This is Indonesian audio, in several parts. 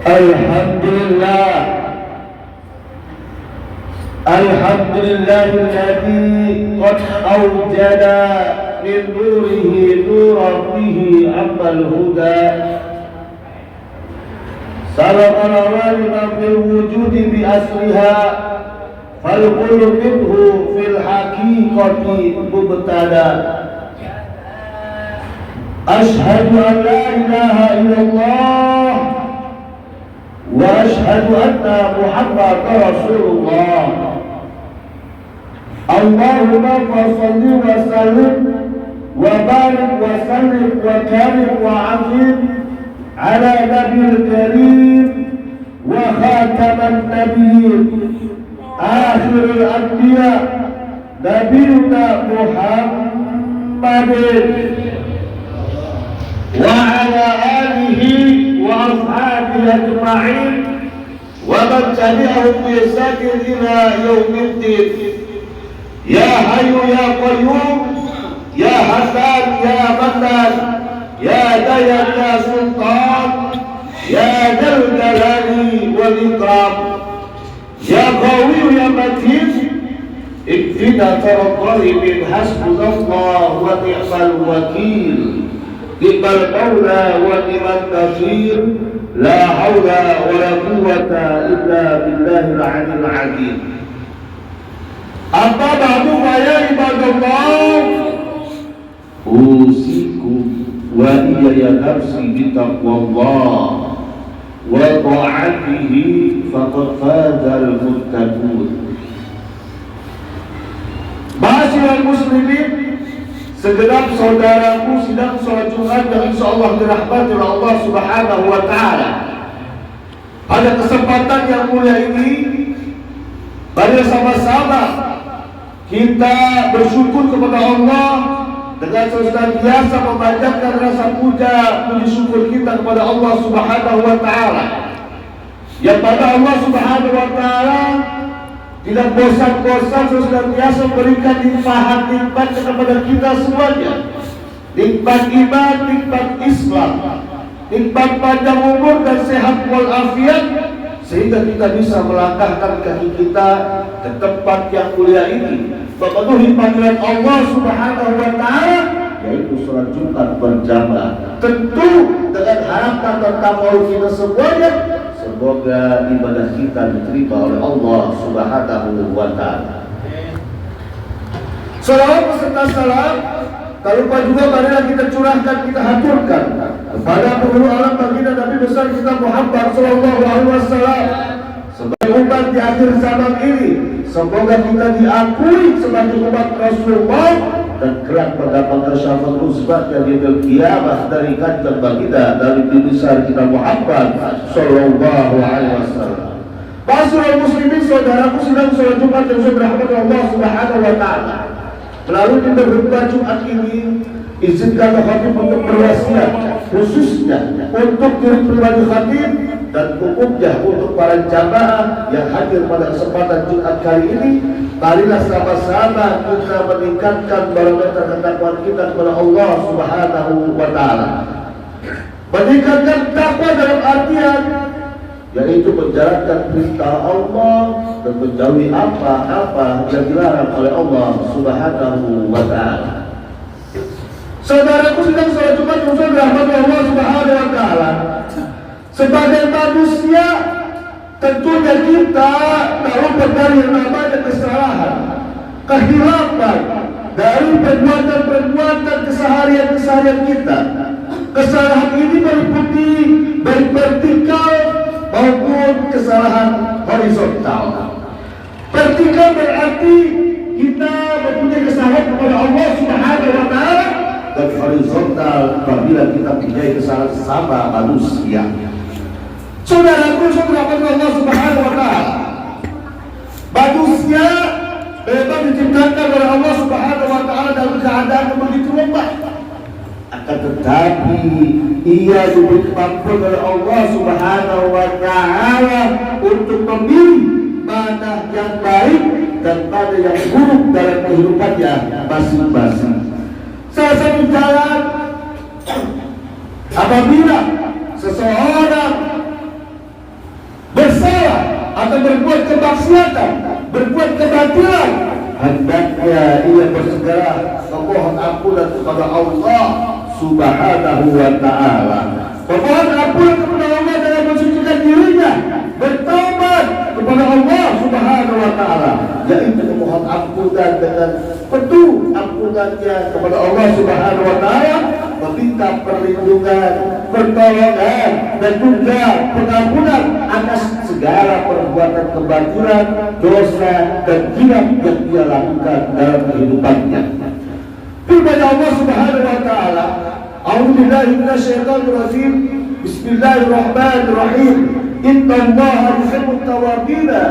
Alhamdulillah, Alhamdulillah alladzi qad awjada min nurihi nuran bihi amal huda sabaq al-awalima fil wujudi bi asriha fal kullu minhu fil haqiqati mubtada. Ashhadu an la ilaha illallah wa ashhadu anna Muhammadar Rasulullah. Allahumma salli wa sallim wa barik wa sallim wa karim wa azim ala nabiyil karim wa khataman nabiyyin akhirul anbiya nabiyuna Muhammadin wa ala alihi wa ashabihi ajma'in wa man tabi'ahum bi ihsan ila yaumiddin. Ya Hayyu ya Qayyum, ya Hasan ya Mannan, ya Dayyan ya Sultan, ya Dzal Jalali wal Ikram, ya Qawi ya Matin. Ihdina siratal min hasbunallah wa ni'mal wakil, ni'mal maula wa ni'mal nasir, la haula wa la quwwata illa billahil aliyyil azim. Amma ba'du ya ibadallah, usikum wa iyaya nafsi bitaqwallah wa ta'atihi faqad fazal muttaqun. Ma'asyiral muslimin, segenap saudaraku sidang salat Jumat yang insyaallah dirahmati oleh Allah Subhanahu wa taala. Pada kesempatan yang mulia ini, mari sama-sama kita bersyukur kepada Allah dengan senantiasa memanjatkan rasa puji syukur kita kepada Allah Subhanahu wa taala. Yang pada Allah Subhanahu wa taala tidak bosan-bosan senantiasa memberikan nikmat kepada kita semuanya. Nikmat iman, nikmat Islam, nikmat panjang umur dan sehat walafiat, sehingga kita bisa melangkahkan kaki kita ke tempat yang mulia ini, memenuhi panggilan Allah Subhanahu wa taala, yaitu salat Jumat berjamaah. Tentu dengan harapan dan tamak kita semuanya, semoga ibadah kita diterima oleh Allah Subhanahu wa taala. Salawat beserta salam tak lupa juga marilah kita curahkan, kita haturkan kepada penghulu alam baginda Nabi besar kita Muhammad sallallahu alaihi wasallam sebagai umat di akhir zaman ini. Semoga kita diakui sebagai umat Rasulullah dan kelak mendapatkan syafaat uzbah yang yaumil qiyamah dari kanjeng baginda dari Nabi besar kita Muhammad sallallahu alaihi wasallam. Ma'asyiral muslimin, saudaraku sedang salat Jumat yang dirahmati Allah Subhanahu wa taala. Melalui khutbah Jumat ini, izinkanlah khatib untuk berwasiat khususnya untuk diri pribadi khatib dan umumnya untuk para jamaah yang hadir pada kesempatan Jumat kali ini. Marilah sama-sama kita meningkatkan barometer ketakwaan kita kepada Allah Subhanahu wa taala. Meningkatkan takwa dalam artian yaitu menjalankan perintah Allah dan menjauhi apa-apa yang dilarang oleh Allah Subhanahu wa taala. Saudaraku sedang salat Jumat yang dirahmati Allah Subhanahu wa taala. Sebagai manusia, tentunya kita tahu dari yang namanya kesalahan, kehilapan dari perbuatan-perbuatan keseharian kita. Kesalahan ini meliputi baik vertikal maupun kesalahan horizontal. Vertikal berarti kita mempunyai kesalahan kepada Allah Subhanahu wa taala, dan horizontal apabila kita mempunyai kesalahan sama manusia. Saudaraku, saudaraku Allah Subhanahu wa taala, manusia memang diciptakan oleh Allah Subhanahu wa taala dalam keadaan yang begitu lemah. Akan tetapi ia diberi kemampuan oleh Allah Subhanahu wa taala untuk memilih mana yang baik dan mana yang buruk dalam kehidupannya masing-masing. Salah satu jalan apabila seseorang kemaksiatan, berbuat kebatilan, hendaknya ia bersegera memohon ampunan kepada Allah Subhanahu wa ta'ala. Memohon ampunan kepada Allah dengan mensucikan dirinya, bertaubat kepada Allah Subhanahu wa ta'ala, yaitu memohon ampunan dengan penuh ampunannya kepada Allah Subhanahu wa ta'ala, meminta perlindungan, pertolongan, dan juga pengampunan atas segala perbuatan kebatilan, dosa, dan hilaf yang dia lakukan dalam kehidupannya. Firman Allah Subhanahu wa ta'ala, A'udzubillahi minasyaitonir rajim. Bismillahirrahmanirrahim. Innallaha yuhibbut tawwabina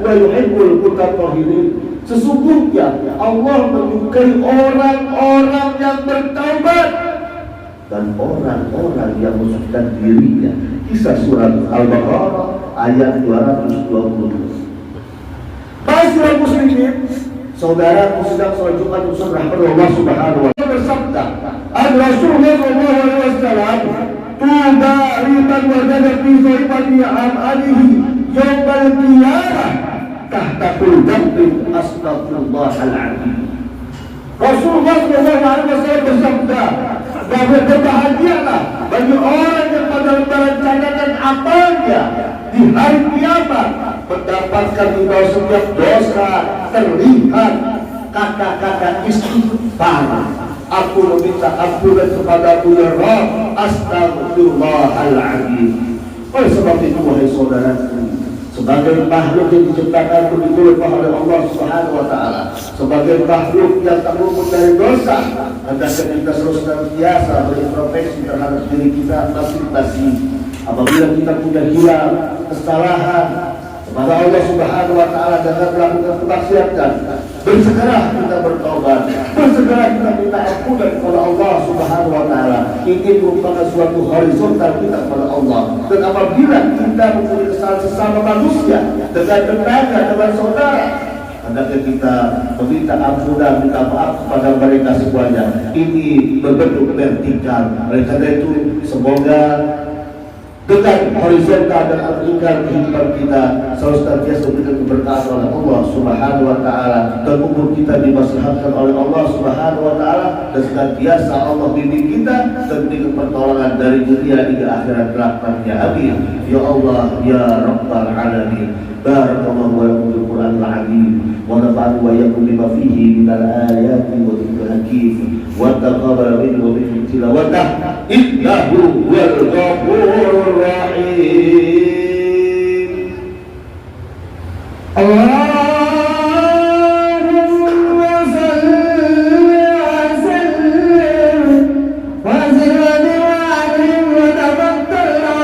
wa yuhibbul mutatahhirin. Sesungguhnya Allah menyukai orang-orang yang bertaubat dan orang-orang yang mensucikan dirinya. Kisah surat Al-Baqarah ayat 220. Masyaallah muslimin, saudara sedang sholat Jumat usul rahmat Allah Subhanahu wa ta'ala bersabda, Rasulullah sallallahu alaihi wasallam, "Tuba liman wajada fi sahibati amalihi yawmal qiyamah tahta qadami astaghfirullahal azim." Rasulullah sallallahu alaihi wasallam bersabda bahwa berbahagialah bagi orang yang pada lembaran catatan amalnya di hari kiamat mendapatkan di bawah setiap dosa terlihat kata-kata istighfar. Aku meminta ampunan kepadamu ya Rabb, astaghfirullahaladzim. Oleh sebab itu wahai saudaraku, sebagai makhluk yang diciptakan begitu oleh Allah Subhanahu wa ta'ala, sebagai makhluk yang tak luput dari dosa, hendaknya kita selalu senantiasa berintrospeksi terhadap diri kita masing-masing. Apabila kita punya hilang kesalahan kepada Allah Subhanahu wa ta'ala dengan melakukan kemaksiatan, bersegera kita bertobat, bersegera kita minta ampunan kepada Allah Subhanahu wa ta'ala. Ini merupakan suatu horizontal kita kepada Allah. Dan apabila kita mempunyai kesalahan sesama manusia dengan tetangga, dengan saudara, hendaknya kita meminta ampunan, minta maaf kepada mereka semuanya. Ini berbentuk vertikal. Oleh karena itu, semoga dengan horizontal dan vertikal kehidupan kita selalu senantiasa diberikan keberkahan oleh Allah Subhanahu wa ta'ala, dan umur kita dimaslahatkan oleh Allah Subhanahu wa ta'ala, dan senantiasa Allah bimbing kita dan berikan pertolongan dari dunia hingga akhirat rahmatnya. Amin ya Allah ya Rabbal alamin. Barakallahu wa lakum bil Qur'anil azim wa nafa'ani wa iyyakum bima fihi minal ayati wa dzikril hakim wa taqabbal minni wa minkum tilawatah innahu huwal ghafurur rahim. Allahumma salli wa sallim wa zid wa alim wa tabakkal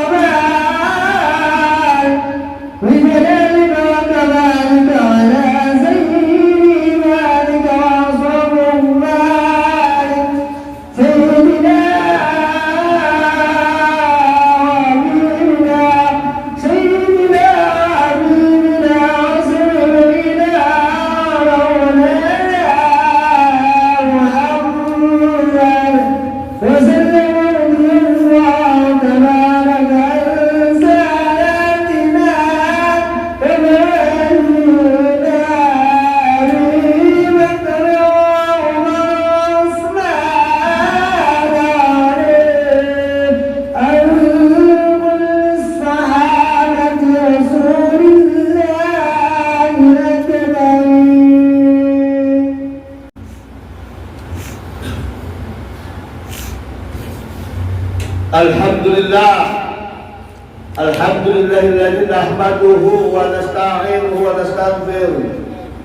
Alhamdulillahilladzi nahmaduhu wa nasta'inuhu wa nastaghfiruh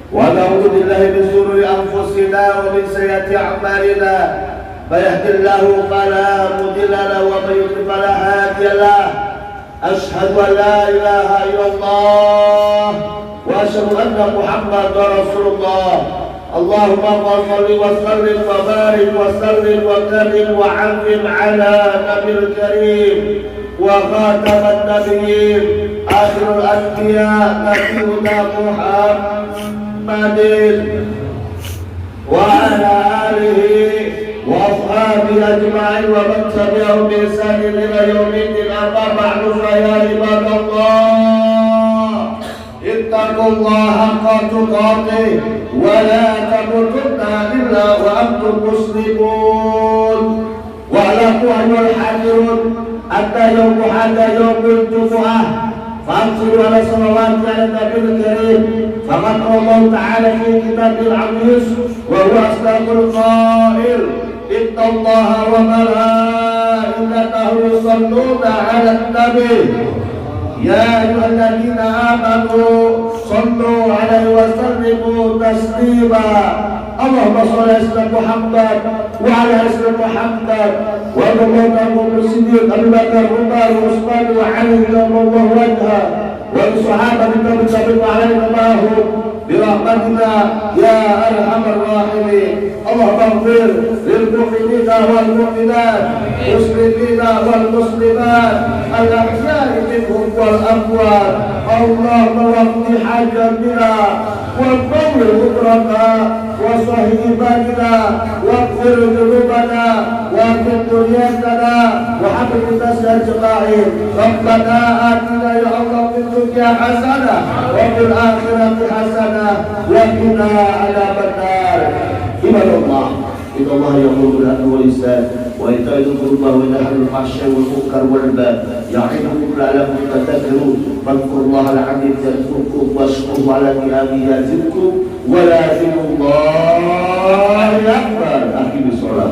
wa na'udzu billahi min shururi anfusina wa min sayyiati a'malina. May yahdihillahu fala mudilla lahu wa may yudlil fala hadiya lahu. Asyhadu an la ilaha illallah wa asyhadu anna Muhammadar Rasulullah. Allahumma shalli wa sallim wa barik wa sallim wa karim wa 'azzim 'ala nabiyil karim وخاتم النبيين آخر الأنبياء نبينا محمد وعلى آله وأصحابه أجمعين ومن تبعهم بإحسان إلى يوم الدين. أما بعد فيا عباد الله اتقوا الله حق تقاته ولا تموتن إلا وأنتم مسلمون واعلموا أيها الحاضرون أتى يوم الجمعة فأنصروا على صلوات على النبي الكريم فقد قال الله تعالى في كتابه العزيز وهو أصدق القائل إن الله وملائكته يصلون على النبي يا أيها الذين آمنوا صلوا عليه وسلموا تسليما اللهم صل على سيدنا محمد وعلى سيدنا محمد وارض عن الصديق أبي بكر عمر وعثمان وعلي كرم الله وجهه والصحابة بالتابعين علينا معهم برحمتك يا أرحم الراحمين اللهم اغفر للمؤمنين والمؤمنات المسلمين والمسلمات الأحياء منهم والأموات اللهم واقض حاجتنا وقوي غفرنا وصحيباتنا واغفر ذنوبنا واغفر ذريتنا وحفظ الناس اجمعين ربنا آتنا يا الله في الدنيا حسنة وفي الآخرة حسنة وقنا عذاب النار عباد الله إن الله يأمر بالعدل والإحسان وإيتاء ذي القربى وينهى عن الفحشاء والمنكر والبغي يعظكم لعلكم تذكرون فاذكروا الله العظيم يذكركم واشكروه على نعمه يزدكم ولذكر الله أكبر. أقم الصلاة.